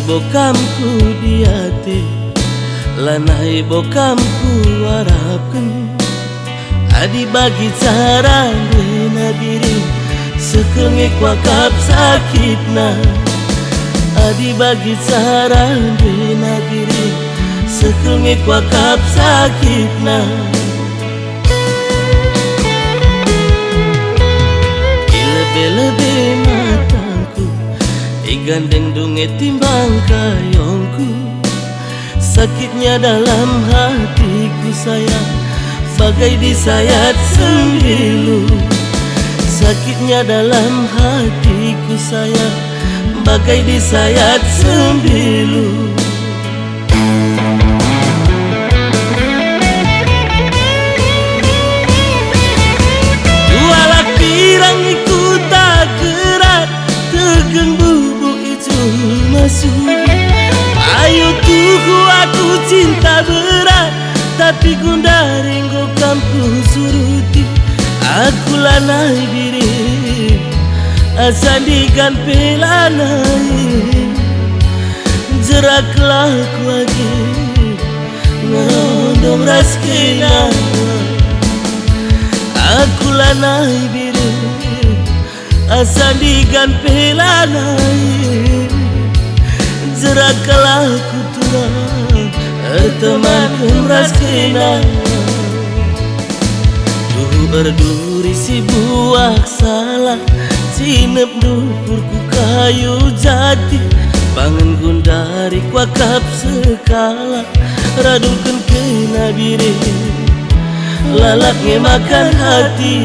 bokamku diate lanai bokamku harapkan adi bagi cara dena diri sekengek wakap sakitna adi bagi cara dena diri sekengek wakap sakitna lebih matangku digandeng dunge timbang kayongku sakitnya dalam hatiku sayang bagai disayat sembilu sakitnya dalam hatiku sayang bagai disayat sembilu dua lak pirang ikut tak gerak tegeng bubuk itu masuk ayo tuhu aku cinta berat tapi gundaring gokamku suruti aku lanai diri asandikan pelanai jeraklah ku lagi ngerondong raskina aku lanai diri asandikan pelanai jeraklah ku turang teman kemraskina berduri si buah salah sinep dukurku kayu jati bangun gundari kuakap sekala radungkan kena biri lalaknya makan hati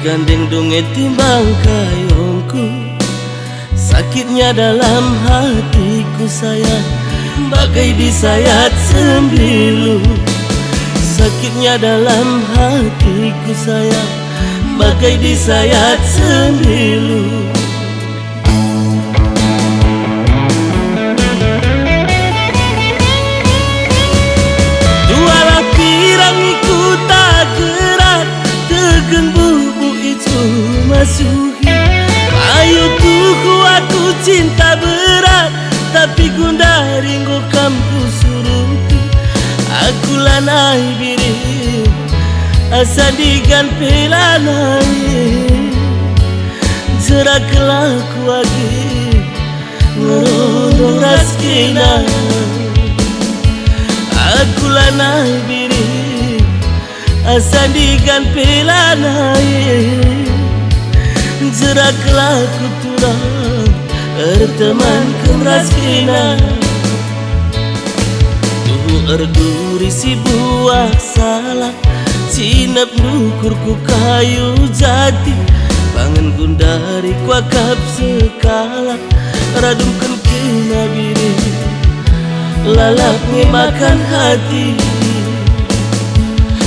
digandeng dunge timbang kayongku sakitnya dalam hatiku sayang bagai disayat sembilu sakitnya dalam hatiku sayang bagai disayat sembilu dua lah pirang ikut tak gerak tegeng masuki ayo tuhu aku cinta berat tapi gundaring gokamku suruti aku lanai biri asandikan pelanai jeraklah ku lagi ngerondong raskina aku lanai biri asandikan pelanai jeraklah ku turang teman kemraskina tuhu erduri si buah salah sinap nukurku kayu jati bangun gundari kuakap sekala radungkan kena biri lalaknya makan hati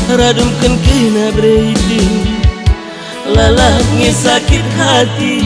radungkan kena beriding lalaknya sakit hati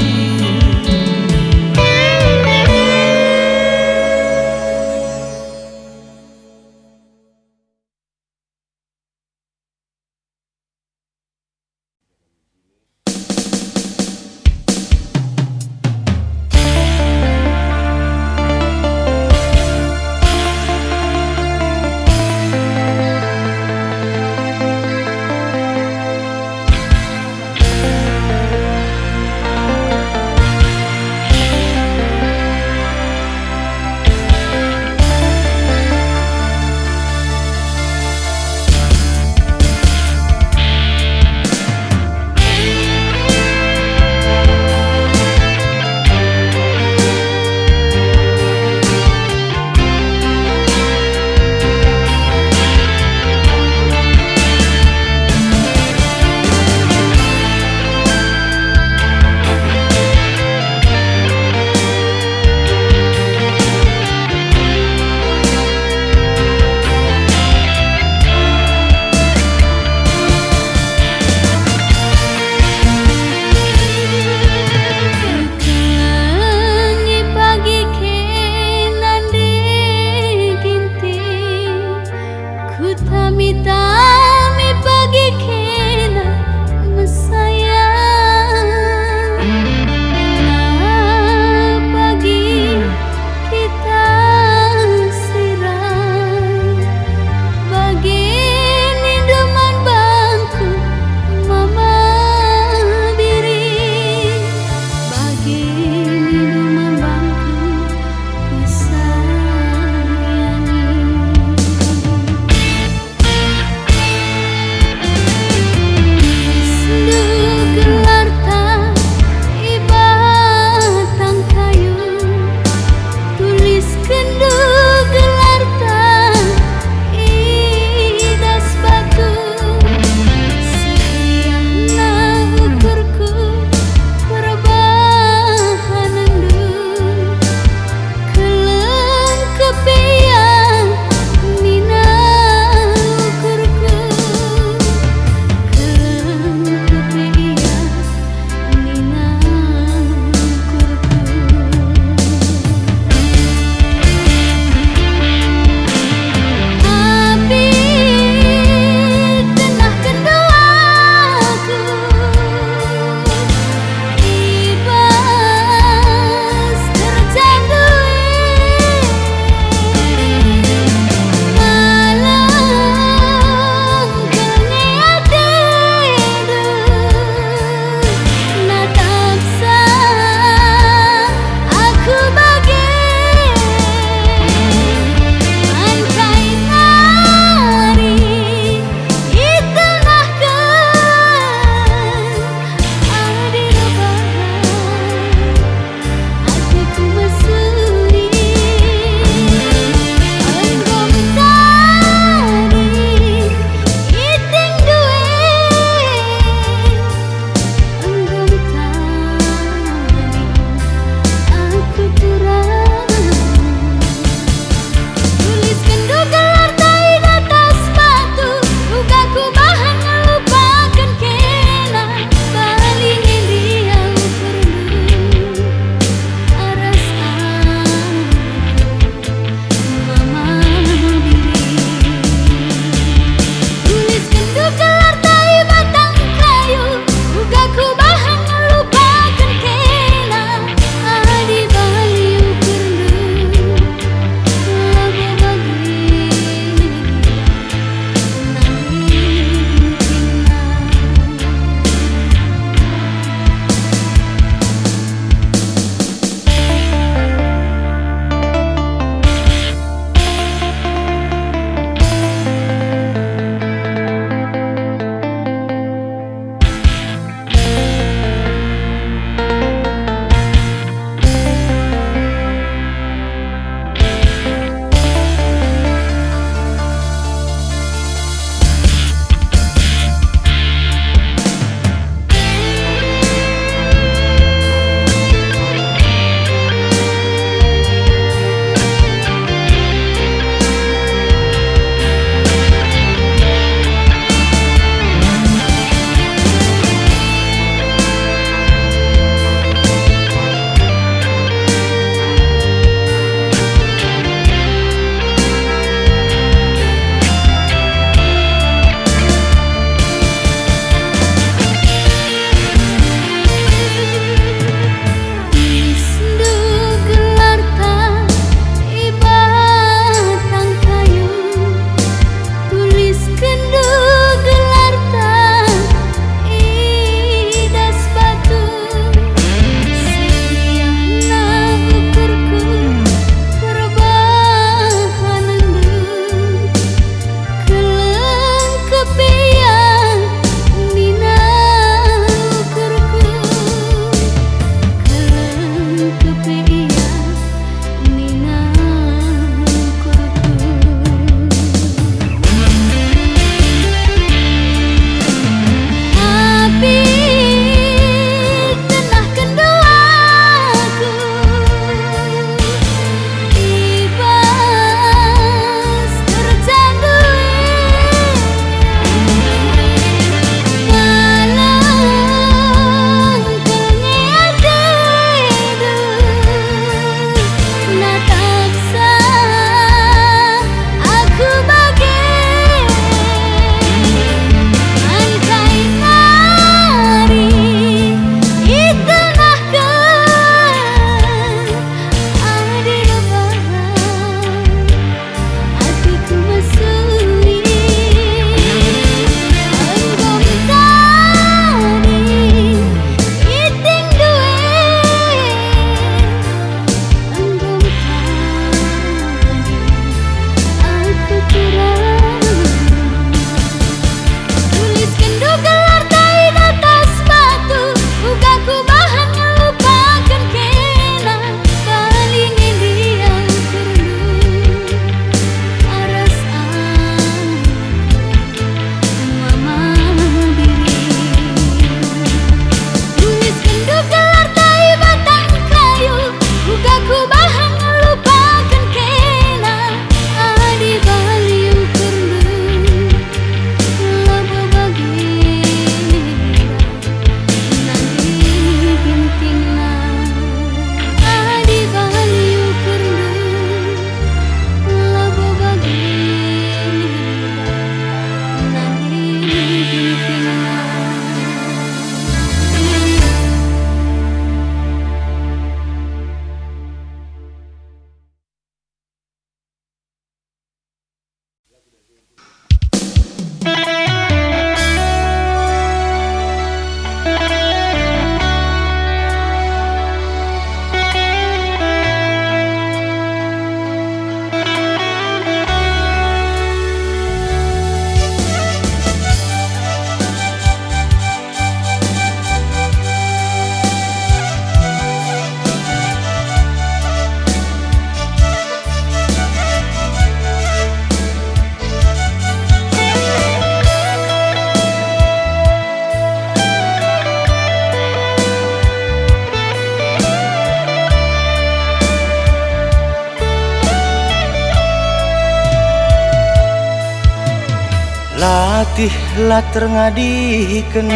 Patihlah terngadikan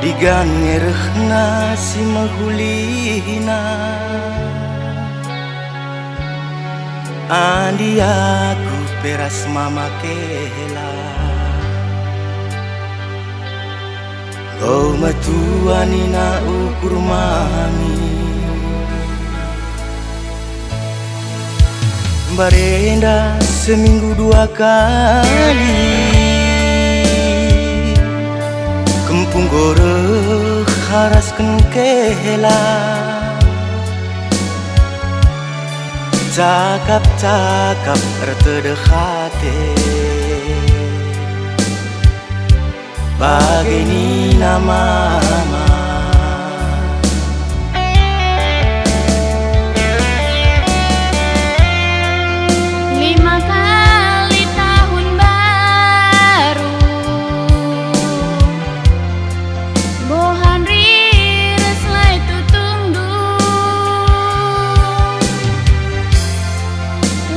digan ngerehna si mahulina andi aku peras mama kela kau matuani na ukur mami barenda seminggu 2 kali kempung goreh haraskan kela cakap-cakap tertedekate bagini nama mama 5 kali tahun baru bohan rires lai tutungdu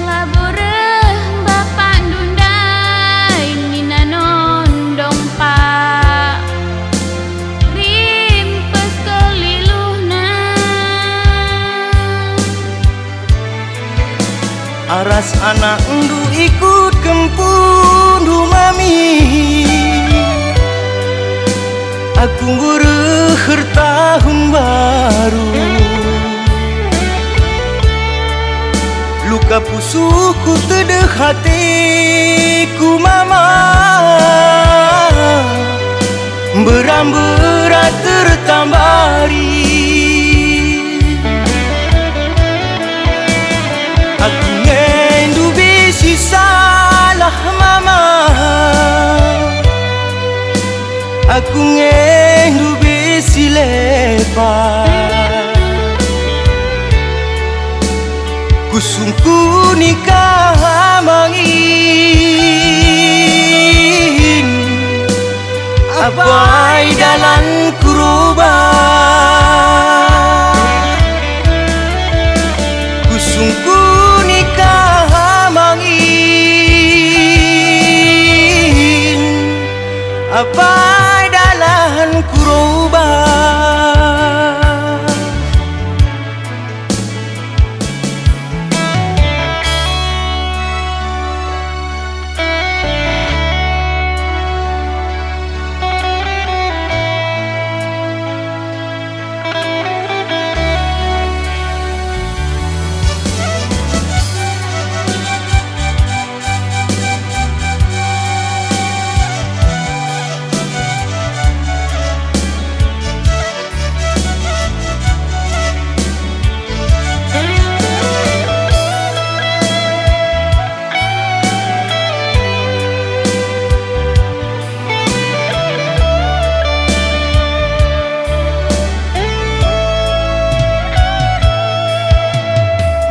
laboreh bapak dundai nina nondong pak rimpes keliluhna aras anak ndu ikut kempundu mami aku ngureh tahun baru luka pusuku tedeh hatiku mama berat tertambari aku ngendu bisi salah mama aku ngendu bisi lepas kusungku nikah mangin apa dalam kurubah kusungku nikah mangin apa dalam kurubah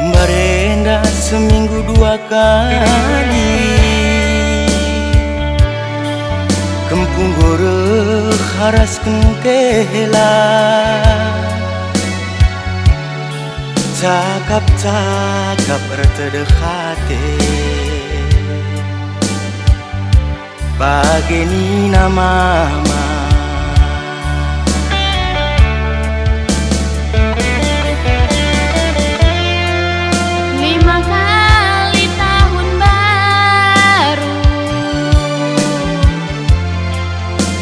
barenda seminggu 2 kali kempung goreh haraskan kela cakap-cakap tertedekate bagini nama mama 5 kali tahun baru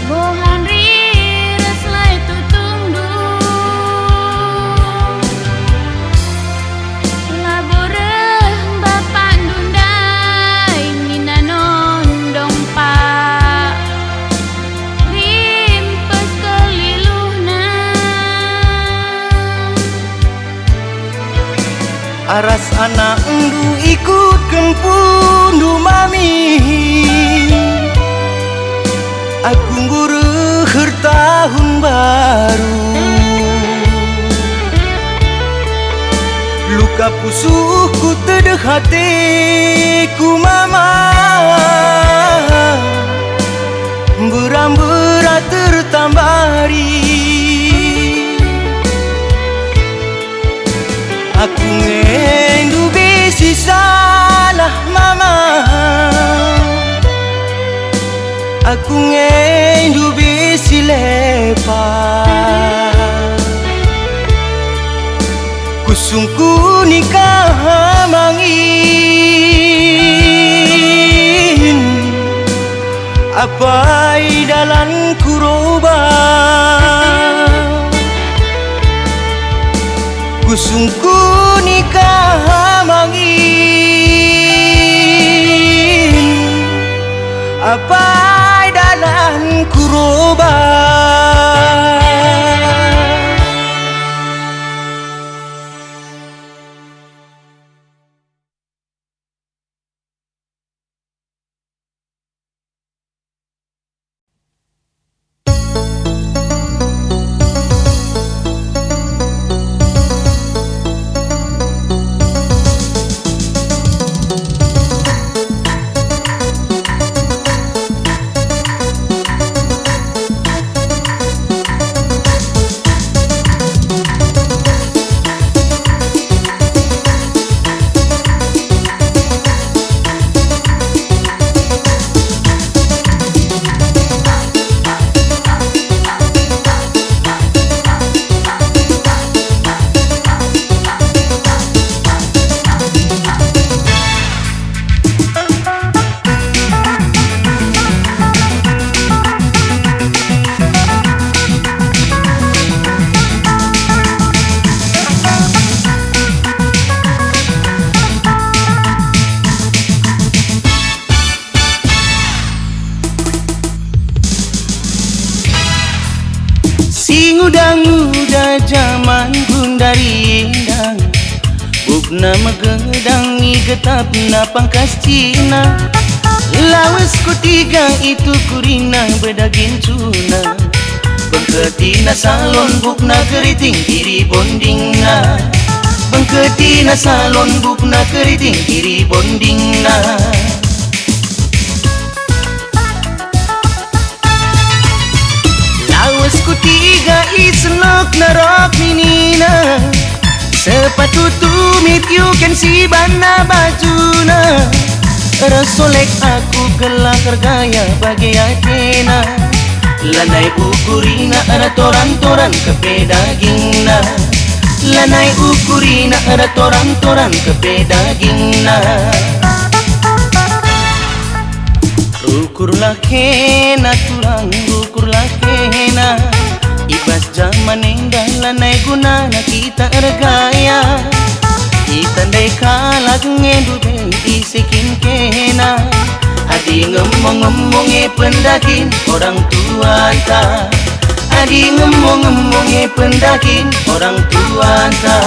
bohan rires lai tutungdu laboreh bapak dundai nina nondong pak rimpes keliluhna aras anak ndu ikut kempundu mami aku ngureh tahun baru luka pusuhku tedeh hatiku mama berat tertambari aku ngendu bisi salah mama Aku ngendu bisi lepas Kusungku nikah mangin Apai dalan kuroba Kusungku nikah mangin Apai dalan kuroba Muda-muda zaman gundari indang Bukna megedangi getap na pangkas Cina Lawas kutiga itu kurina bedaging tuna Bengketina salon bukna keriting kiri bondingna Bengketina salon bukna keriting kiri bondingna Kutiga islok na rock minina Sepatu tumit you can see bana bajuna Rasolek aku kelakar gaya bagi Athena Lanai ukurina ada toran-toran kepe dagingna Lanai ukurina ada toran-toran kepe dagingna Ukurlah kena tulang ukurlah kena Ibas zaman indah lanai guna na kita ergaya Kita ndai kalag ngendu benti sikin kena Adi ngomong-ngomong pendakin orang tua ta Adi ngomong-ngomong pendakin orang tua ta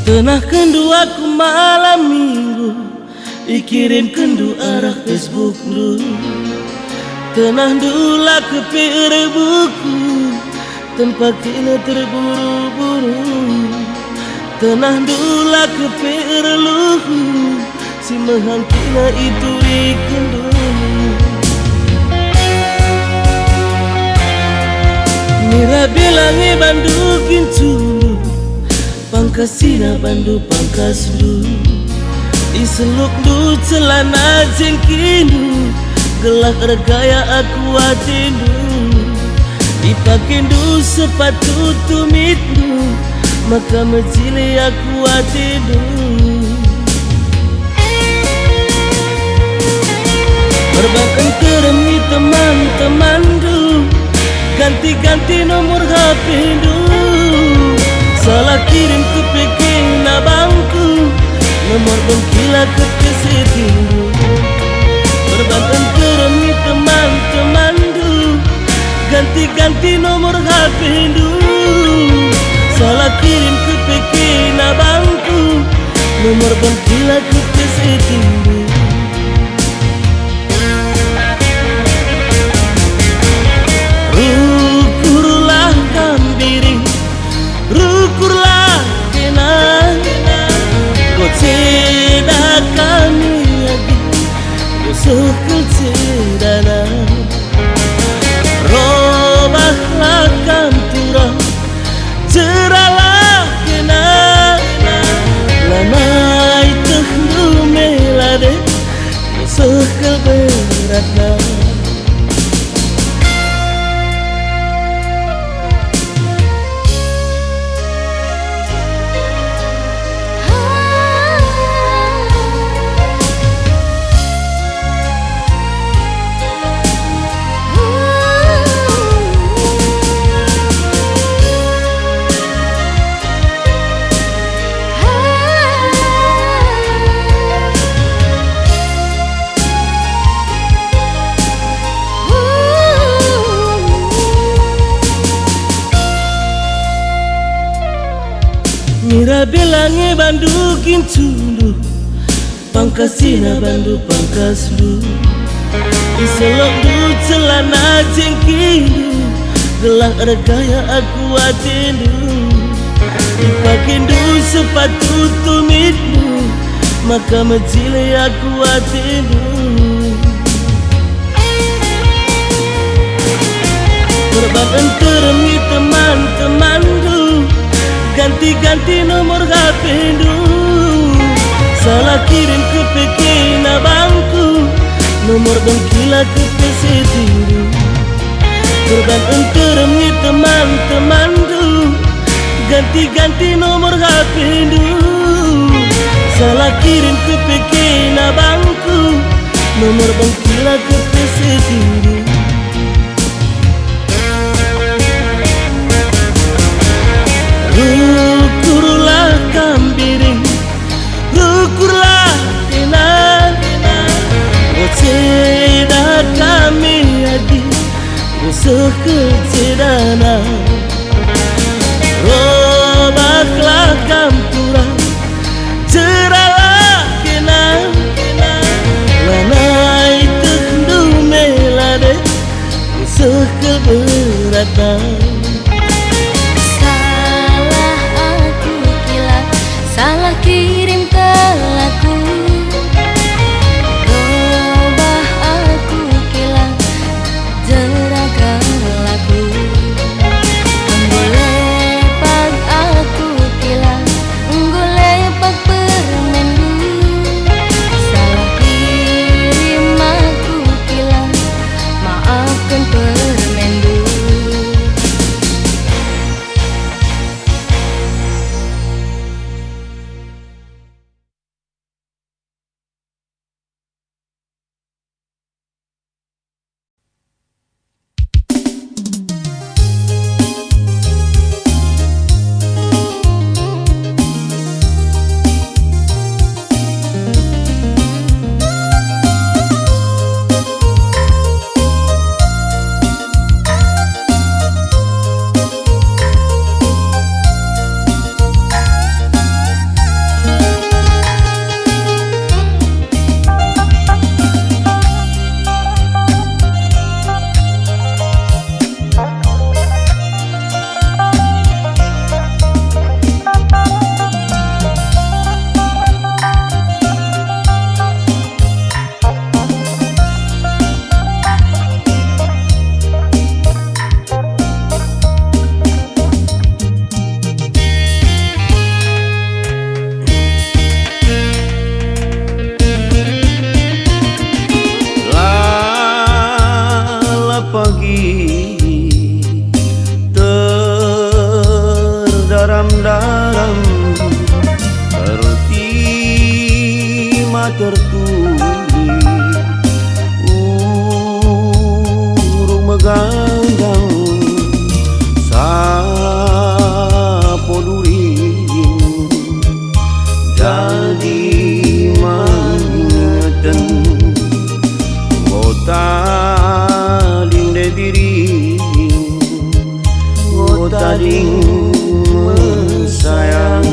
Tenah kendu aku malam minggu ikirim kendu arah Facebook lu. Tenah dula ke pere buku tempat kena terburu-buru. Tenah dula ke pere luhu si menghangkina itu di kendu. Mira bilangi bandukin culu pangkasina bandu pangkas lu. Iseluk du celana jengkinu gelak regaya aku atindu. Ipakindu sepatu tumitnu maka mecili aku atindu. Perbankan keremi teman-teman du ganti-ganti nomor HP du. Salah kirim ke peking abangku nomor bengkila ke kesetindu. Perbankan keremi teman-teman du ganti-ganti nomor HP du. Salah kirim ke peking abangku nomor bengkila ke kesetindu. Rukurlah kambiring, rukurlah kenang, kau cedak kami lagi, kau sekal cedana. Robahlah kantura, ceralah kenang, lanai tehnu melade, kau sekal beratna. Mira bilangi bandukin culu pangkasina bandu pangkas lu. Iselok du celana jengkinu gelak regaya aku atindu. Ipakindu sepatu tumitnu maka mecili aku atindu. Perbankan keremi teman-teman du ganti-ganti nomor HP du. Salah kirim ke peking abangku nomor bengkila ke kesetindu. Perbankan keremi teman-teman du ganti-ganti nomor HP du. Salah kirim ke peking abangku nomor bengkila ke kesetindu. Rukurlah kambiring, rukurlah kenang, kau cedak kami lagi, kau sekal cedana. Robahlah kantura, ceralah kenang, lanai tehnu melade, kau sekal beratna. Salah kirim ke laku, robah aku kilang, jerakan laku. Nggolepak aku kilang, nggolepak permendu. Salah kirim aku kilang, maafkan permendu. tertulis urung megandang sapo during jadi maningeten ngota ding debiring ngota ding sayang.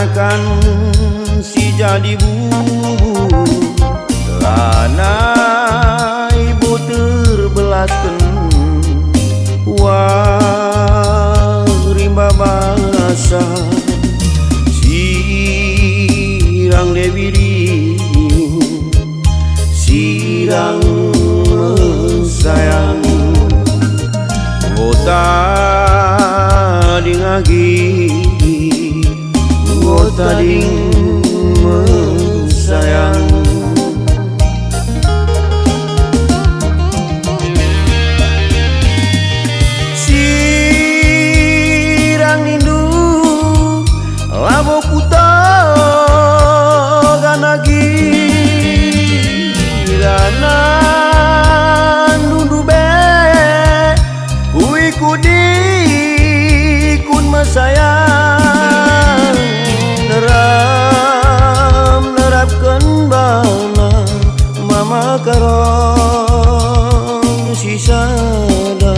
Kan si jadi bubu lana ibu terbelaskan wah rimba basa sirang debiri sirang sayang kota dingagi tading sayang. Sirang nindu labo kuta ganagi dana nundu be kui kudi kun masayang nerapkan bana mama karong sisada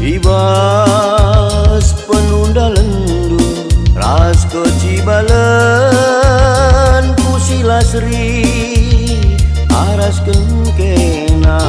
ibas penunda lendu ras kecibalen kusila seri araskan kena.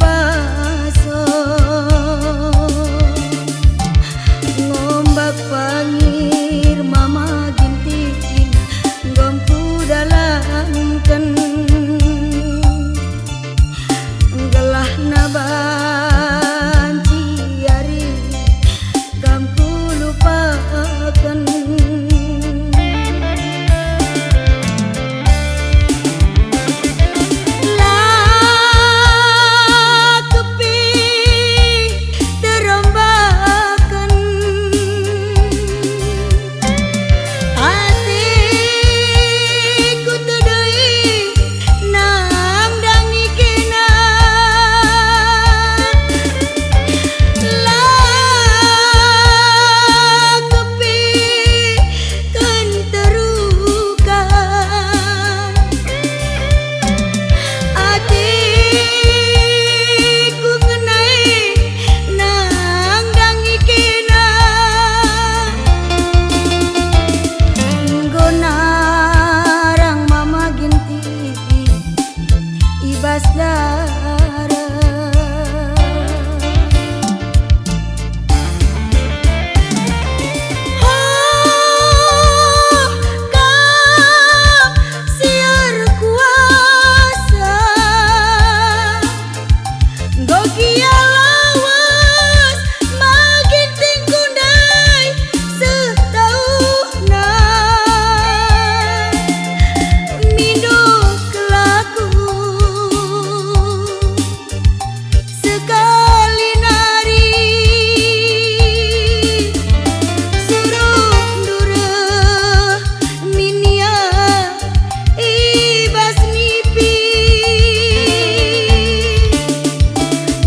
baso ngombak pangir mama gintikin gomku dalamkan gelah naban ciari gamku lupakan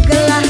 gelah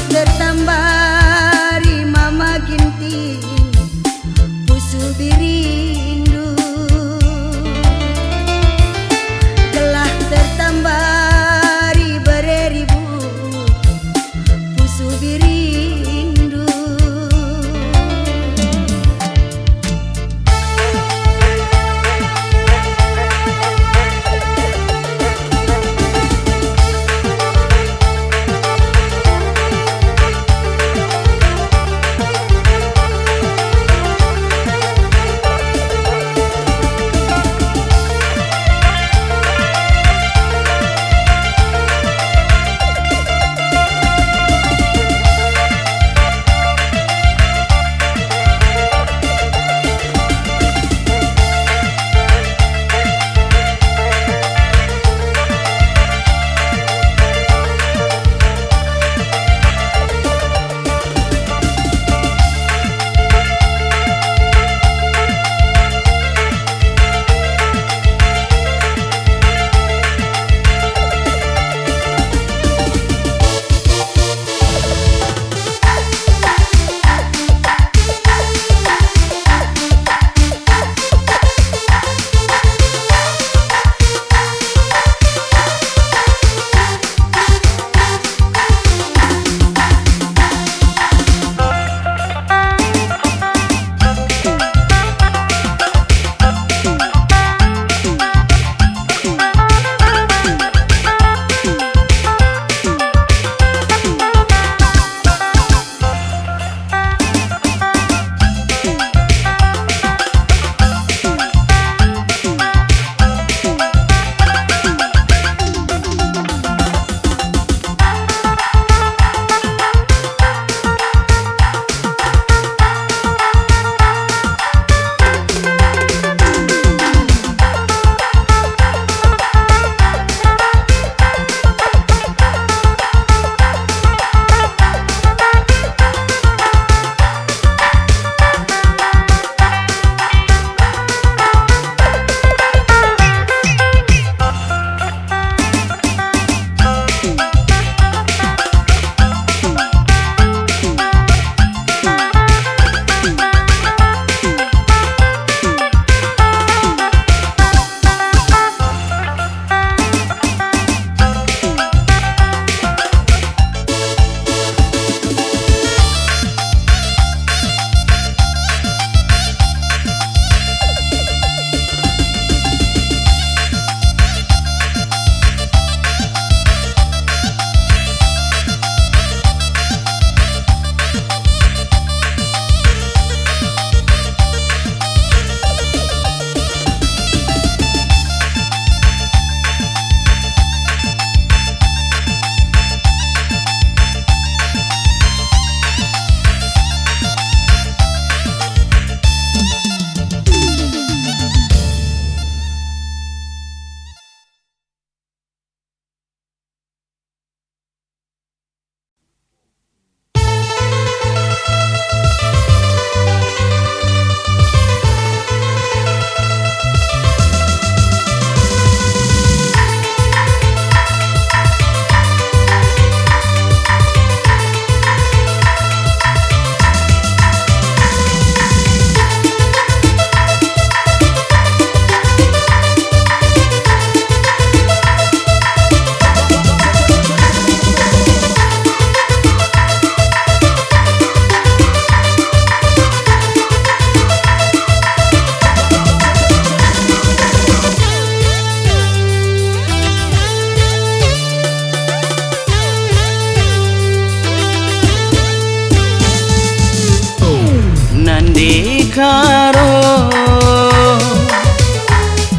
Dekaro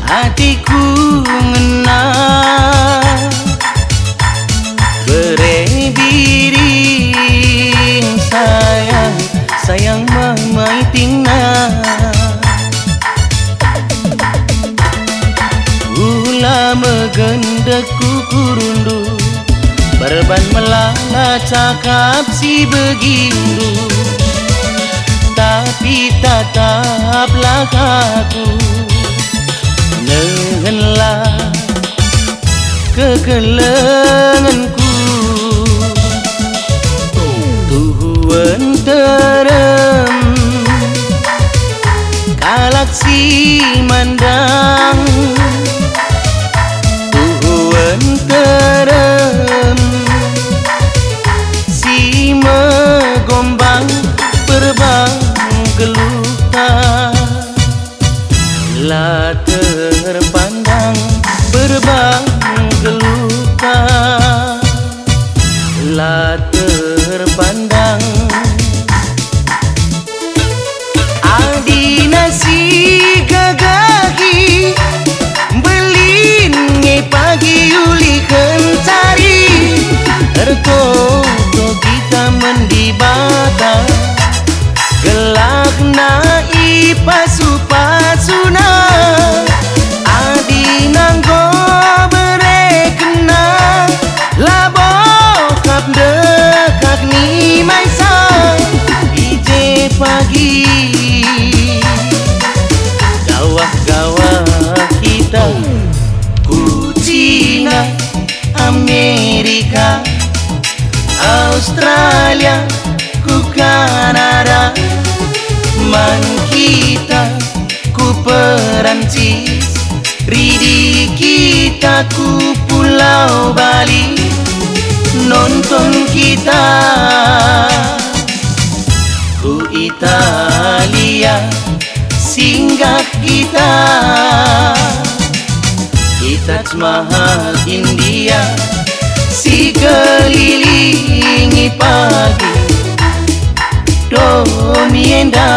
hatiku ngena berebiring sayang sayang mamai tingna ula megendeku kurundu berban melala cakap si begindu tapi tataplah aku nengenlah kekelenganku Tuhan terem kalak si mandang Tuhan terem si megombang berbang geluta la terpandang berbang geluta la terpandang adi nasi gagagi belin nge pagi uli kencari ertoto kita mendibata gelak na ipasu-pasuna adi nanggo berekena labo kap dekak ni maisa ije pagi gawah-gawah kita ku Cina Amerika Australia ku Kanada man kita ku Perancis ridi kita ku Pulau Bali nonton kita ku Italia singgah kita Taj Mahal India si kelilingi pagi Donienda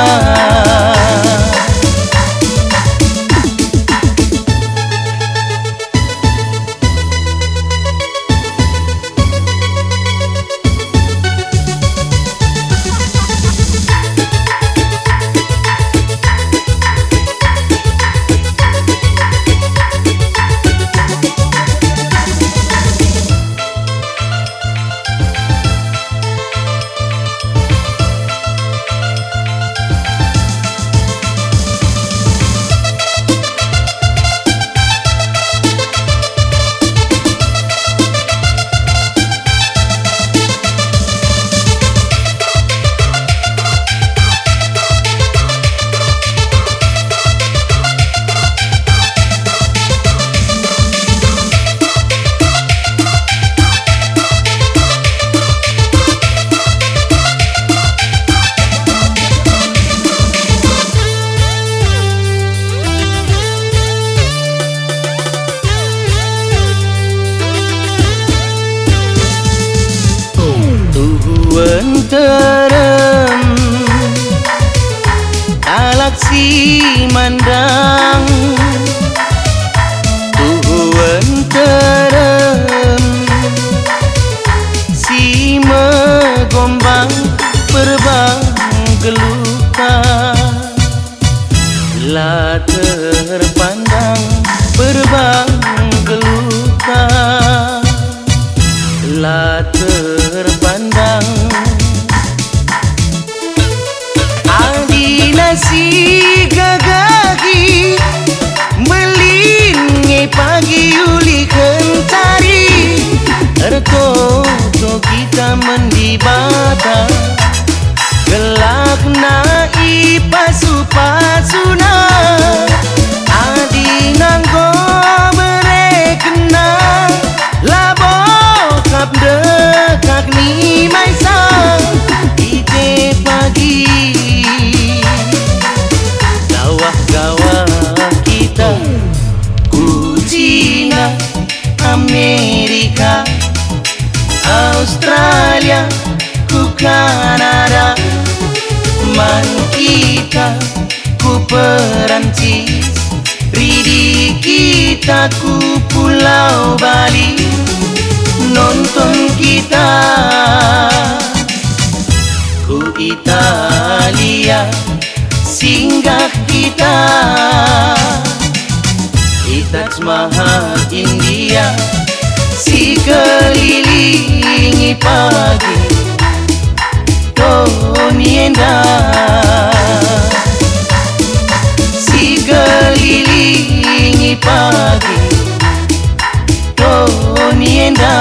terem kalak si mandang Tuhan terem si megombang berbang geluta la terpandang berbang geluta la terpandang adi nasi gagagi India ku Perancis, Ridi kita ku Pulau Bali, nonton kita ku Italia, singgah kita di Taj Mahal India, si kelilingi pagi Tonienda, si kelilingi pagi Tonienda.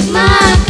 Maka